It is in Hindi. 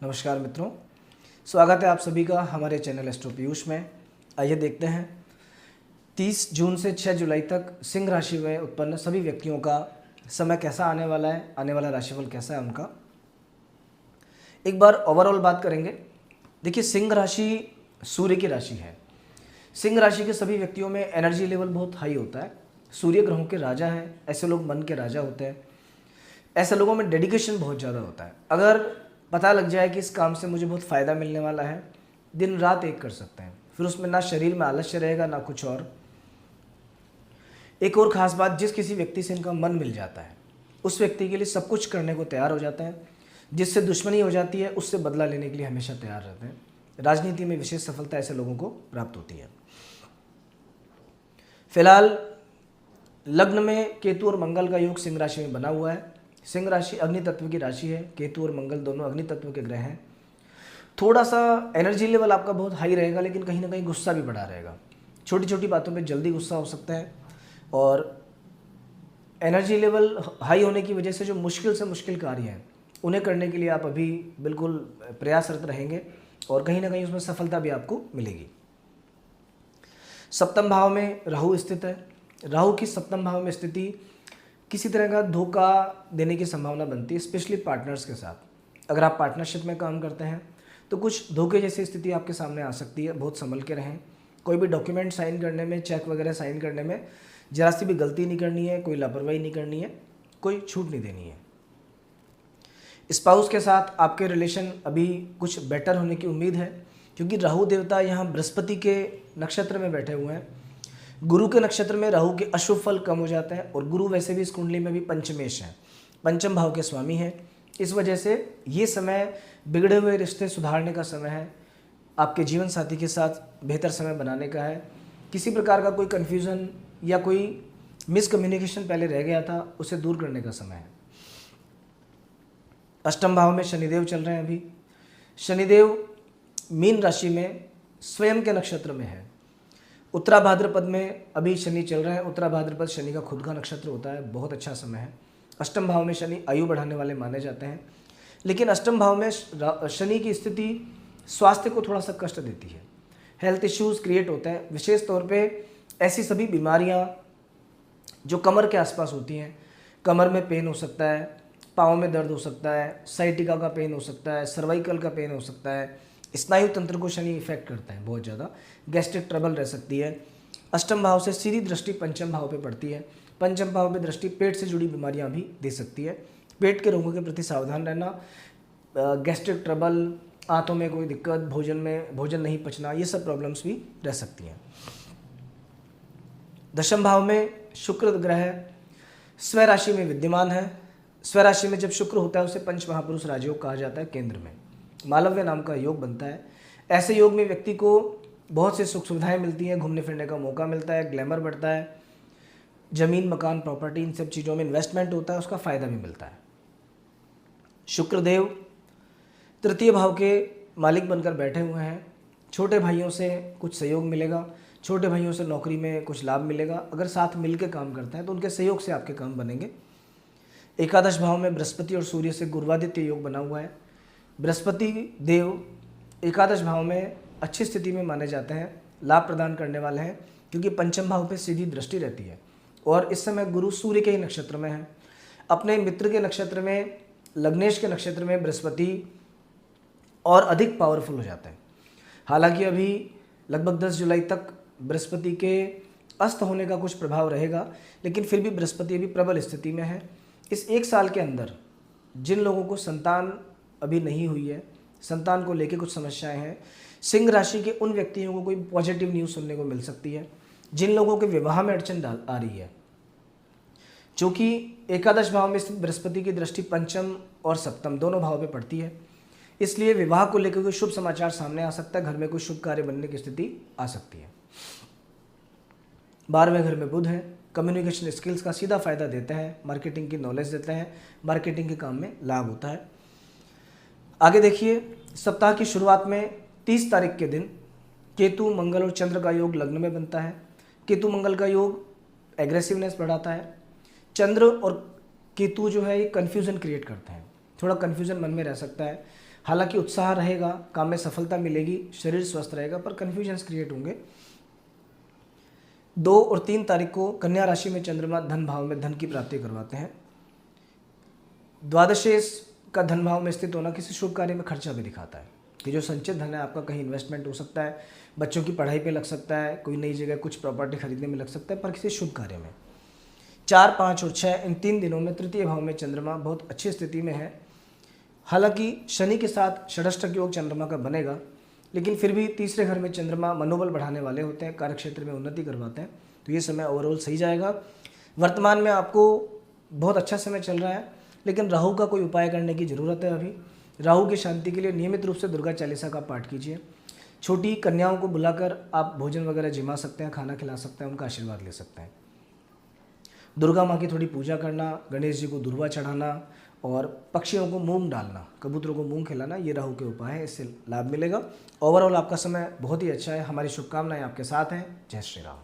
नमस्कार मित्रों, स्वागत है आप सभी का हमारे चैनल एस्ट्रो पीयूष में। आइए देखते हैं 30 जून से 6 जुलाई तक सिंह राशि में उत्पन्न सभी व्यक्तियों का समय कैसा आने वाला है, आने वाला राशिफल कैसा है उनका। एक बार ओवरऑल बात करेंगे। देखिए, सिंह राशि सूर्य की राशि है। सिंह राशि के सभी व्यक्तियों में एनर्जी लेवल बहुत हाई होता है। सूर्य ग्रहों के राजा हैं, ऐसे लोग मन के राजा होते हैं। ऐसे लोगों में डेडिकेशन बहुत ज़्यादा होता है। अगर पता लग जाए कि इस काम से मुझे बहुत फ़ायदा मिलने वाला है, दिन रात एक कर सकते हैं। फिर उसमें ना शरीर में आलस्य रहेगा ना कुछ और। एक और ख़ास बात, जिस किसी व्यक्ति से इनका मन मिल जाता है उस व्यक्ति के लिए सब कुछ करने को तैयार हो जाते हैं। जिससे दुश्मनी हो जाती है उससे बदला लेने के लिए हमेशा तैयार रहते हैं। राजनीति में विशेष सफलता ऐसे लोगों को प्राप्त होती है। फिलहाल लग्न में केतु और मंगल का योग सिंह राशि में बना हुआ है। सिंह राशि अग्नि तत्व की राशि है। केतु और मंगल दोनों अग्नि तत्व के ग्रह हैं। थोड़ा सा एनर्जी लेवल आपका बहुत हाई रहेगा, लेकिन कहीं ना कहीं गुस्सा भी बढ़ा रहेगा। छोटी छोटी बातों पे जल्दी गुस्सा हो सकता है और एनर्जी लेवल हाई होने की वजह से जो मुश्किल से मुश्किल कार्य हैं उन्हें करने के लिए आप अभी बिल्कुल प्रयासरत रहेंगे और कहीं ना कहीं उसमें सफलता भी आपको मिलेगी। सप्तम भाव में राहु स्थित है। राहु की सप्तम भाव में स्थिति किसी तरह का धोखा देने की संभावना बनती है, स्पेशली पार्टनर्स के साथ। अगर आप पार्टनरशिप में काम करते हैं तो कुछ धोखे जैसी स्थिति आपके सामने आ सकती है। बहुत संभल के रहें। कोई भी डॉक्यूमेंट साइन करने में, चेक वगैरह साइन करने में जरा सी भी गलती नहीं करनी है, कोई लापरवाही नहीं करनी है, कोई छूट नहीं देनी है। स्पाउस के साथ आपके रिलेशन अभी कुछ बेटर होने की उम्मीद है, क्योंकि राहु देवता यहाँ बृहस्पति के नक्षत्र में बैठे हुए हैं। गुरु के नक्षत्र में राहु के अशुभ फल कम हो जाते हैं और गुरु वैसे भी इस कुंडली में भी पंचमेश है, पंचम भाव के स्वामी हैं। इस वजह से ये समय बिगड़े हुए रिश्ते सुधारने का समय है। आपके जीवन साथी के साथ बेहतर समय बनाने का है। किसी प्रकार का कोई कन्फ्यूज़न या कोई मिसकम्युनिकेशन पहले रह गया था, उसे दूर करने का समय है। अष्टम भाव में शनिदेव चल रहे हैं अभी। शनिदेव मीन राशि में स्वयं के नक्षत्र में है। उत्तरा भाद्रपद में अभी शनि चल रहे हैं। उत्तरा भाद्रपद शनि का खुद का नक्षत्र होता है, बहुत अच्छा समय है। अष्टम भाव में शनि आयु बढ़ाने वाले माने जाते हैं, लेकिन अष्टम भाव में शनि की स्थिति स्वास्थ्य को थोड़ा सा कष्ट देती है। हेल्थ इश्यूज क्रिएट होते हैं, विशेष तौर पे ऐसी सभी बीमारियां जो कमर के आसपास होती हैं। कमर में पेन हो सकता है, पाँव में दर्द हो सकता है, साइटिका का पेन हो सकता है, सर्वाइकल का पेन हो सकता है। स्नायु तंत्र को शनि इफेक्ट करता है बहुत ज़्यादा। गैस्ट्रिक ट्रबल रह सकती है। अष्टम भाव से सीधी दृष्टि पंचम भाव पे पड़ती है। पंचम भाव पे दृष्टि पेट से जुड़ी बीमारियां भी दे सकती है। पेट के रोगों के प्रति सावधान रहना, गैस्ट्रिक ट्रबल, आंतों में कोई दिक्कत, भोजन नहीं पचना, ये सब प्रॉब्लम्स भी रह सकती हैं। दशम भाव में शुक्र ग्रह स्व राशि में विद्यमान है। स्व राशि में जब शुक्र होता है उसे पंच महापुरुष राजयोग कहा जाता है। केंद्र में मालव्य नाम का योग बनता है। ऐसे योग में व्यक्ति को बहुत से सुख सुविधाएं मिलती हैं, घूमने फिरने का मौका मिलता है, ग्लैमर बढ़ता है, जमीन मकान प्रॉपर्टी इन सब चीज़ों में इन्वेस्टमेंट होता है, उसका फ़ायदा भी मिलता है। शुक्रदेव तृतीय भाव के मालिक बनकर बैठे हुए हैं। छोटे भाइयों से कुछ सहयोग मिलेगा, छोटे भाइयों से नौकरी में कुछ लाभ मिलेगा। अगर साथ मिल के काम करते हैं तो उनके सहयोग से आपके काम बनेंगे। एकादश भाव में बृहस्पति और सूर्य से गुरुवादित्य योग बना हुआ है। बृहस्पति देव एकादश भाव में अच्छी स्थिति में माने जाते हैं, लाभ प्रदान करने वाले हैं, क्योंकि पंचम भाव पे सीधी दृष्टि रहती है और इस समय गुरु सूर्य के ही नक्षत्र में है। अपने मित्र के नक्षत्र में, लग्नेश के नक्षत्र में बृहस्पति और अधिक पावरफुल हो जाते हैं। हालांकि अभी लगभग 10 जुलाई तक बृहस्पति के अस्त होने का कुछ प्रभाव रहेगा, लेकिन फिर भी बृहस्पति अभी प्रबल स्थिति में है। इस एक साल के अंदर जिन लोगों को संतान अभी नहीं हुई है, संतान को लेकर कुछ समस्याएं हैं, सिंह राशि के उन व्यक्तियों को कोई पॉजिटिव न्यूज़ सुनने को मिल सकती है। जिन लोगों के विवाह में अड़चन आ रही है, क्योंकि एकादश भाव में स्थित बृहस्पति की दृष्टि पंचम और सप्तम दोनों भाव पे पड़ती है, इसलिए विवाह को लेकर कोई शुभ समाचार सामने आ सकता है। घर में कोई शुभ कार्य बनने की स्थिति आ सकती है। 12वें घर में बुध है। कम्युनिकेशन स्किल्स का सीधा फायदा देते हैं, मार्केटिंग की नॉलेज देते हैं, मार्केटिंग के काम में लाभ होता है। आगे देखिए, सप्ताह की शुरुआत में 30 तारीख के दिन केतु मंगल और चंद्र का योग लग्न में बनता है। केतु मंगल का योग एग्रेसिवनेस बढ़ाता है। चंद्र और केतु जो है ये कन्फ्यूज़न क्रिएट करते हैं, थोड़ा कन्फ्यूज़न मन में रह सकता है। हालांकि उत्साह रहेगा, काम में सफलता मिलेगी, शरीर स्वस्थ रहेगा, पर कन्फ्यूजन्स क्रिएट होंगे। 2 और 3 तारीख को कन्या राशि में चंद्रमा धन भाव में धन की प्राप्ति करवाते हैं। द्वादशेश का धन भाव में स्थित होना किसी शुभ कार्य में खर्चा भी दिखाता है कि जो संचित धन है आपका कहीं इन्वेस्टमेंट हो सकता है, बच्चों की पढ़ाई पे लग सकता है, कोई नई जगह कुछ प्रॉपर्टी खरीदने में लग सकता है, पर किसी शुभ कार्य में। 4, 5 और 6 इन 3 दिनों में तृतीय भाव में चंद्रमा बहुत अच्छी स्थिति में है। हालांकि शनि के साथ षष्ठक योग चंद्रमा का बनेगा, लेकिन फिर भी तीसरे घर में चंद्रमा मनोबल बढ़ाने वाले होते हैं, कार्यक्षेत्र में उन्नति करवाते हैं, तो ये समय ओवरऑल सही जाएगा। वर्तमान में आपको बहुत अच्छा समय चल रहा है, लेकिन राहु का कोई उपाय करने की ज़रूरत है। अभी राहु की शांति के लिए नियमित रूप से दुर्गा चालीसा का पाठ कीजिए। छोटी कन्याओं को बुलाकर आप भोजन वगैरह जिमा सकते हैं, खाना खिला सकते हैं, उनका आशीर्वाद ले सकते हैं। दुर्गा माँ की थोड़ी पूजा करना, गणेश जी को दुर्वा चढ़ाना और पक्षियों को मूंग डालना, कबूतरों को मूंग खिलाना, ये राहु के उपाय हैं, इससे लाभ मिलेगा। ओवरऑल आपका समय बहुत ही अच्छा है। हमारी शुभकामनाएं आपके साथ हैं। जय श्री राम।